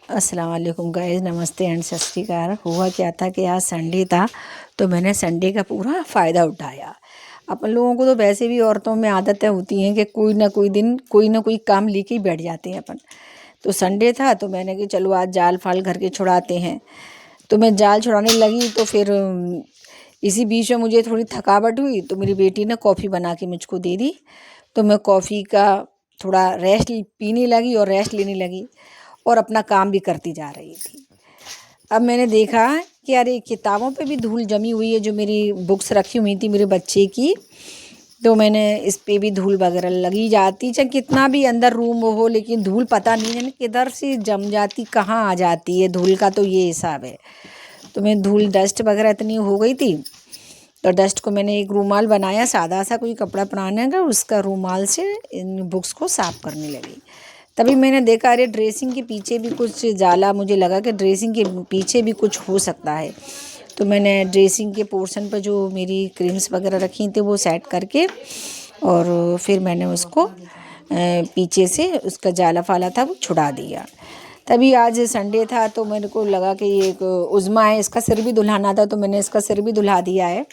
अस्सलाम वालेकुम गाइस, नमस्ते एंड सत श्री अकाल। हुआ क्या था कि आज संडे था तो मैंने संडे का पूरा फ़ायदा उठाया। अपन लोगों को तो वैसे भी औरतों में आदतें होती हैं कि कोई ना कोई दिन कोई ना कोई काम लेके ही बैठ जाते हैं अपन। तो संडे था तो मैंने कि चलो आज जाल फाल घर के छुड़ाते हैं। तो मैं जाल छुड़ाने लगी तो फिर इसी बीच में मुझे थोड़ी थकावट हुई तो मेरी बेटी ने कॉफ़ी बना के मुझको दे दी। तो मैं कॉफ़ी का थोड़ा रेस्ट पीने लगी और रेस्ट लेने लगी और अपना काम भी करती जा रही थी। अब मैंने देखा कि अरे किताबों पे भी धूल जमी हुई है, जो मेरी बुक्स रखी हुई थी मेरे बच्चे की। तो मैंने इस पे भी धूल वगैरह लगी जाती, चाहे कितना भी अंदर रूम हो, लेकिन धूल पता नहीं है किधर से जम जाती, कहाँ आ जाती है धूल का, तो ये हिसाब है। तो मैं धूल डस्ट वगैरह इतनी हो गई थी तो डस्ट को मैंने एक रूमाल बनाया, सादा सा कोई कपड़ा बनाने का, उसका रूमाल से इन बुक्स को साफ़ करने लगी। तभी मैंने देखा अरे ड्रेसिंग के पीछे भी कुछ जाला, मुझे लगा कि ड्रेसिंग के पीछे भी कुछ हो सकता है। तो मैंने ड्रेसिंग के पोर्शन पर जो मेरी क्रीम्स वगैरह रखी थी वो सेट करके और फिर मैंने उसको पीछे से उसका जाला फाला था वो छुड़ा दिया। तभी आज संडे था तो मेरे को लगा कि ये एक उज़्मा है, इसका सिर भी धुलाना था, तो मैंने इसका सिर भी धुला दिया है।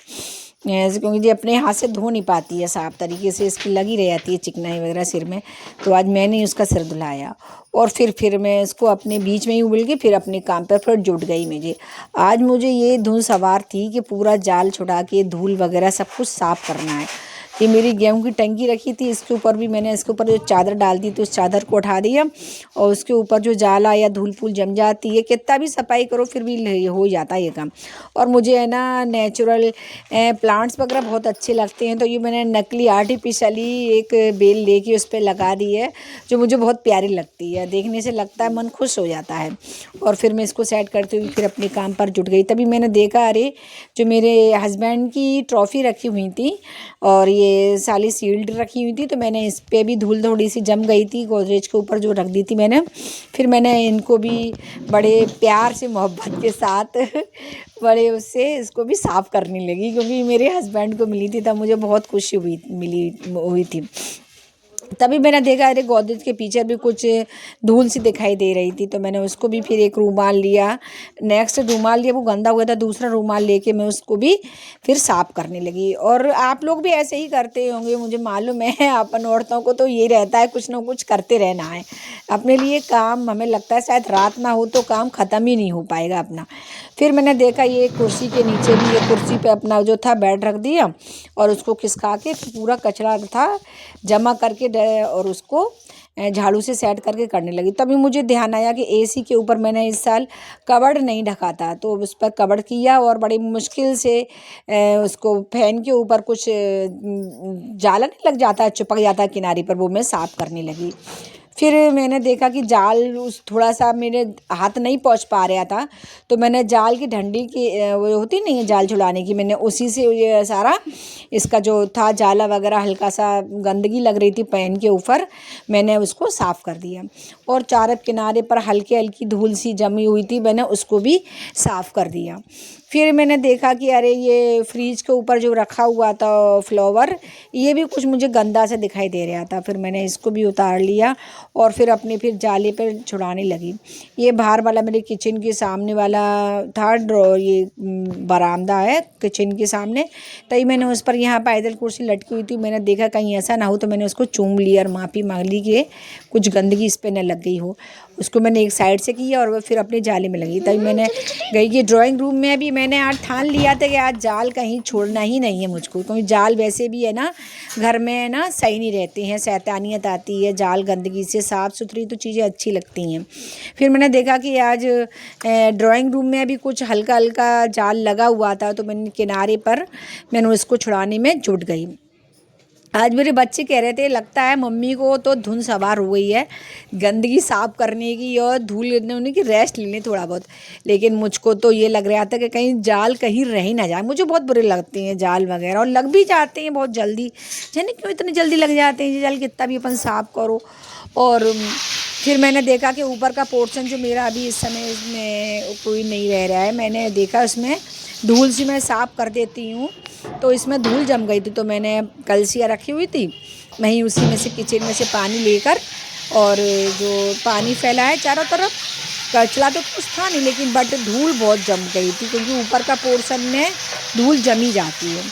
क्योंकि ये अपने हाथ से धो नहीं पाती है साफ़ तरीके से, इसकी लगी रह जाती है चिकनाई वगैरह सिर में। तो आज मैंने ही उसका सिर धुलाया और फिर मैं इसको अपने बीच में ही उबल के फिर अपने काम पर फिर जुट गई। मुझे ये धुन सवार थी कि पूरा जाल छुड़ा के धूल वगैरह सब कुछ साफ़ करना है। ये मेरी गेहूं की टंकी रखी थी, इसके ऊपर भी मैंने इसके ऊपर जो चादर डाल दी तो उस चादर को उठा दिया और उसके ऊपर जो जाला या धूल फूल जम जाती है, कितना भी सफाई करो फिर भी हो जाता है ये काम। और मुझे है ना नेचुरल प्लांट्स वगैरह बहुत अच्छे लगते हैं, तो ये मैंने नकली आर्टिफिशियली एक बेल लेके उस पर लगा दी है, जो मुझे बहुत प्यारी लगती है, देखने से लगता है मन खुश हो जाता है। और फिर मैं इसको सेट करते हुए फिर अपने काम पर जुट गई। तभी मैंने देखा अरे जो मेरे हस्बैंड की ट्रॉफ़ी रखी हुई थी और ये साली सील्ड रखी हुई थी, तो मैंने इस पर भी धूल थोड़ी सी जम गई थी, गोदरेज के ऊपर जो रख दी थी मैंने। फिर मैंने इनको भी बड़े प्यार से मोहब्बत के साथ बड़े उससे इसको भी साफ़ करने लगी, क्योंकि मेरे हस्बैंड को मिली थी तब मुझे बहुत खुशी हुई थी। तभी मैंने देखा अरे गोदरेज के पीछे भी कुछ धूल सी दिखाई दे रही थी, तो मैंने उसको भी फिर एक रूमाल लिया, नेक्स्ट रूमाल लिया, वो गंदा हो गया था, दूसरा रूमाल लेके मैं उसको भी फिर साफ़ करने लगी। और आप लोग भी ऐसे ही करते होंगे, मुझे मालूम है। अपन औरतों को तो ये रहता है कुछ ना कुछ करते रहना है अपने लिए काम। हमें लगता है शायद रात ना हो तो काम ख़त्म ही नहीं हो पाएगा अपना। फिर मैंने देखा ये कुर्सी के नीचे भी, ये कुर्सी पे अपना जो था बेड रख दिया और उसको खिसका के पूरा कचरा था जमा करके और उसको झाड़ू से सेट करके करने लगी। तभी मुझे ध्यान आया कि एसी के ऊपर मैंने इस साल कबर्ड नहीं ढका था, तो उस पर कबर्ड किया और बड़ी मुश्किल से उसको फैन के ऊपर कुछ जाला नहीं लग जाता है, चिपक जाता है किनारे पर, वो मैं साफ़ करने लगी। फिर मैंने देखा कि जाल उस थोड़ा सा मेरे हाथ नहीं पहुंच पा रहा था, तो मैंने जाल की डंडी की वो होती नहीं है जाल छुड़ाने की, मैंने उसी से ये सारा इसका जो था जाला वगैरह, हल्का सा गंदगी लग रही थी पैन के ऊपर, मैंने उसको साफ़ कर दिया। और चारों किनारे पर हल्की हल्की धूल सी जमी हुई थी, मैंने उसको भी साफ़ कर दिया। फिर मैंने देखा कि अरे ये फ्रिज के ऊपर जो रखा हुआ था फ्लावर, ये भी कुछ मुझे गंदा से दिखाई दे रहा था, फिर मैंने इसको भी उतार लिया और फिर अपने फिर जाले पर छुड़ाने लगी। ये बाहर वाला मेरे किचन के सामने वाला था ड्रॉ, ये बरामदा है किचन के सामने, तभी मैंने उस पर यहाँ पैदल कुर्सी लटकी हुई थी, मैंने देखा कहीं ऐसा ना हो, तो मैंने उसको चूम लिया और माफ़ी मांग ली कि कुछ गंदगी इस पर न लग गई हो। उसको मैंने एक साइड से किया और वह फिर अपने जाले में लगी। तभी मैंने गई कि ड्राइंग रूम में भी मैंने आज ठान लिया था कि आज जाल कहीं छोड़ना ही नहीं है मुझको, क्योंकि जाल वैसे भी है ना घर में है ना सही नहीं रहते हैं, शैतानियत आती है, जाल गंदगी से साफ़ सुथरी तो चीज़ें अच्छी लगती हैं। फिर मैंने देखा कि आज ड्राइंग रूम में भी कुछ हल्का हल्का जाल लगा हुआ था, तो मैंने किनारे पर मैंने उसको छुड़ाने में जुट गई। आज मेरे बच्चे कह रहे थे लगता है मम्मी को तो धुन सवार हो गई है गंदगी साफ़ करने की और धूल लेने की, रेस्ट लेने थोड़ा बहुत, लेकिन मुझको तो ये लग रहा था कि कहीं जाल कहीं रह ही ना जाए। मुझे बहुत बुरे लगते हैं जाल वगैरह, और लग भी जाते हैं बहुत जल्दी, जाने क्यों इतनी जल्दी लग जाते हैं ये जाल, कितना भी अपन साफ़ करो। और फिर मैंने देखा कि ऊपर का पोर्शन जो मेरा अभी इस समय इसमें कोई नहीं रह रहा है, मैंने देखा उसमें धूल सी मैं साफ़ कर देती हूँ, तो इसमें धूल जम गई थी, तो मैंने कलसियाँ रखी हुई थी, वहीं उसी में से किचन में से पानी लेकर और जो पानी फैला है चारों तरफ कचरा तो कुछ था नहीं, लेकिन बट धूल बहुत जम गई थी, क्योंकि ऊपर का पोर्शन में धूल जमी जाती है।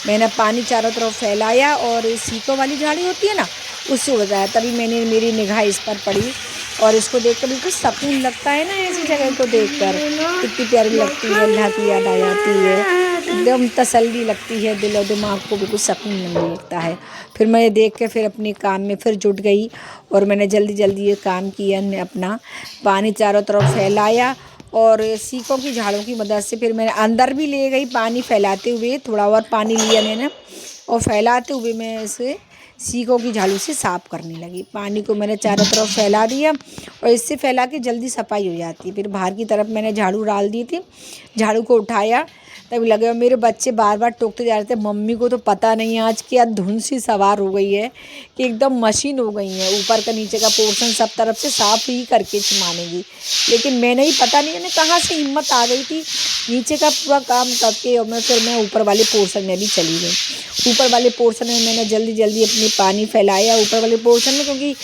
मैंने पानी चारों तरफ फैलाया और सीकों वाली झाड़ी होती है ना, उससे उड़ाया, तभी मेरी निगाह इस पर पड़ी और इसको देखकर बिल्कुल सुकून लगता है ना, ऐसी जगह को देखकर कितनी प्यारी लगती है, अल्लाह की याद आ जाती है, एकदम तसल्ली लगती है, दिल और दिमाग को बिल्कुल सुकून मिलता है। फिर मैं ये देख के फिर अपने काम में फिर जुट गई और मैंने जल्दी जल्दी ये काम किया, अपना पानी चारों तरफ फैलाया और सीकों की झाड़ों की मदद से फिर मैंने अंदर भी ले गई पानी फैलाते हुए, थोड़ा और पानी लिया मैंने और फैलाते हुए मैं इसे सीकों की झाड़ू से साफ़ करने लगी। पानी को मैंने चारों तरफ फैला दिया और इससे फैला के जल्दी सफाई हो जाती है। फिर बाहर की तरफ मैंने झाड़ू डाल दी थी, झाड़ू को उठाया, तभी लगे और मेरे बच्चे बार बार टोकते जा रहे थे, मम्मी को तो पता नहीं आज क्या धुन सी सवार हो गई है कि एकदम मशीन हो गई है, ऊपर का नीचे का पोर्शन सब तरफ से साफ़ ही करके मानेगी। लेकिन मैंने ही पता नहीं मैंने कहाँ से हिम्मत आ गई थी, नीचे का पूरा काम करके और मैं ऊपर वाले पोर्शन में भी चली गई। ऊपर वाले पोर्शन में मैंने जल्दी जल्दी अपनी पानी फैलाया ऊपर वाले पोर्शन में, क्योंकि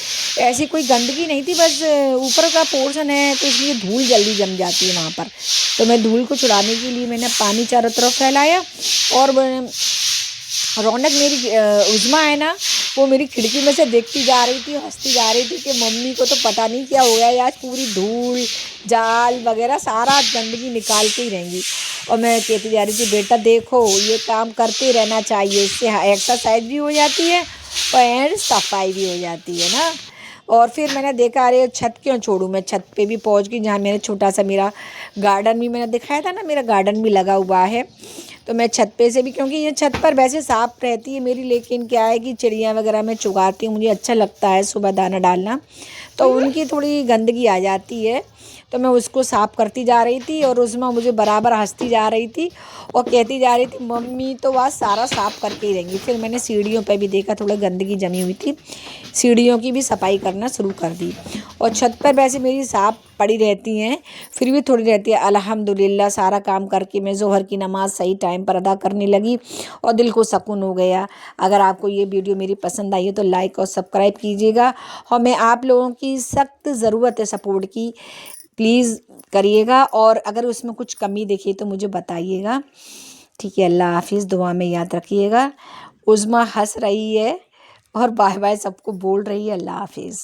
ऐसी कोई गंदगी नहीं थी, बस ऊपर का पोर्शन है तो इसलिए धूल जल्दी जम जाती है वहाँ पर। तो मैं धूल को छुड़ाने के लिए मैंने पानी चारों तरफ फैलाया और रौनक मेरी उज़्मा है ना, वो मेरी खिड़की में से देखती जा रही थी, हंसती जा रही थी कि मम्मी को तो पता नहीं क्या हो गया है, आज पूरी धूल जाल वगैरह सारा गंदगी निकाल के ही रहेंगी। और मैं कहती जा रही थी बेटा देखो ये काम करते रहना चाहिए, इससे एक्सरसाइज भी हो जाती है और सफाई भी हो जाती है ना। और फिर मैंने देखा अरे छत क्यों छोड़ूं, मैं छत पे भी पहुंच गई, जहाँ मैंने छोटा सा मेरा गार्डन भी मैंने दिखाया था ना, मेरा गार्डन भी लगा हुआ है। तो मैं छत पे से भी, क्योंकि ये छत पर वैसे साफ़ रहती है मेरी, लेकिन क्या है कि चिड़िया वगैरह मैं चुगाती हूँ, मुझे अच्छा लगता है सुबह दाना डालना, तो उनकी थोड़ी गंदगी आ जाती है, तो मैं उसको साफ़ करती जा रही थी और उसमें मुझे बराबर हंसती जा रही थी और कहती जा रही थी मम्मी तो वह सारा साफ़ करके ही रहेंगी। फिर मैंने सीढ़ियों पे भी देखा थोड़ा गंदगी जमी हुई थी, सीढ़ियों की भी सफाई करना शुरू कर दी। और छत पर वैसे मेरी साफ़ पड़ी रहती हैं, फिर भी थोड़ी रहती है। अल्हम्दुलिल्लाह सारा काम करके मैं ज़ोहर की नमाज़ सही टाइम पर अदा करने लगी और दिल को सुकून हो गया। अगर आपको ये वीडियो मेरी पसंद आई है तो लाइक और सब्सक्राइब कीजिएगा, और मैं आप लोगों की सख्त ज़रूरत है सपोर्ट की, प्लीज़ करिएगा, और अगर उसमें कुछ कमी दिखे तो मुझे बताइएगा। ठीक है, अल्लाह हाफिज़, दुआ में याद रखिएगा। उज़्मा हंस रही है और बाय बाय सबको बोल रही है, अल्लाह हाफिज़।